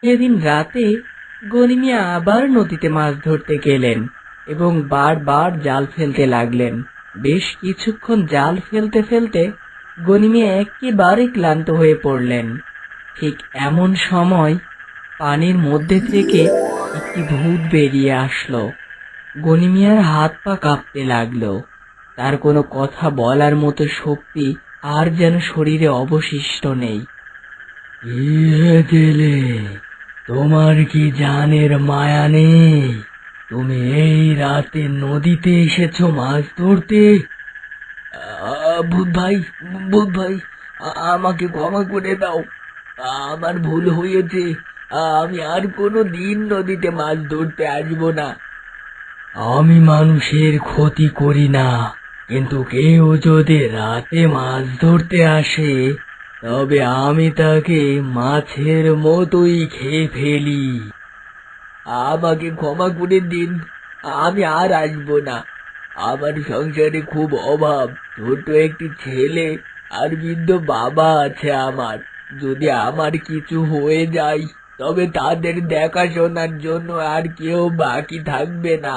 সেদিন রাতে গনি মিয়া আবার নদীতে মাছ ধরতে গেলেন এবং বারবার জাল ফেলতে লাগলেন। বেশ কিছুক্ষণ জাল ফেলতে ফেলতে গনি মিয়া একেবারে ক্লান্ত হয়ে পড়লেন। ঠিক এমন সময় পানির মধ্যে থেকে একটি ভূত বেরিয়ে আসলো। গনি মিয়ার হাত পা কাঁপতে লাগলো। তার কোনো কথা বলার মতো শক্তি আর যেন শরীরে অবশিষ্ট নেই। ইয়ে দিলে, তোমার কি জানের মায়া নেই? তুমি এই রাতে নদীতে এসেছো মাছ ধরতে? ভূত ভাই, ভূত ভাই, আমাকে ক্ষমা করে দাও। আমার ভুল হয়েছে। আমি আর কোনো দিন নদীতে মাছ ধরতে আসবো না। আমি মানুষের ক্ষতি করি না, কিন্তু কেউ যদি রাতে মাছ ধরতে আসে তবে আমি তাকে মাছের মতোই খেয়ে ফেলি। আমাকে ক্ষমা করে দিন, আমি আর আসবো না। আমার সংসারে খুব অভাব, ছোট একটি ছেলে আর বৃদ্ধ বাবা আছে আমার। যদি আমার কিছু হয়ে যায় তবে তাদের দেখাশোনার জন্য আর কেউ বাকি থাকবে না।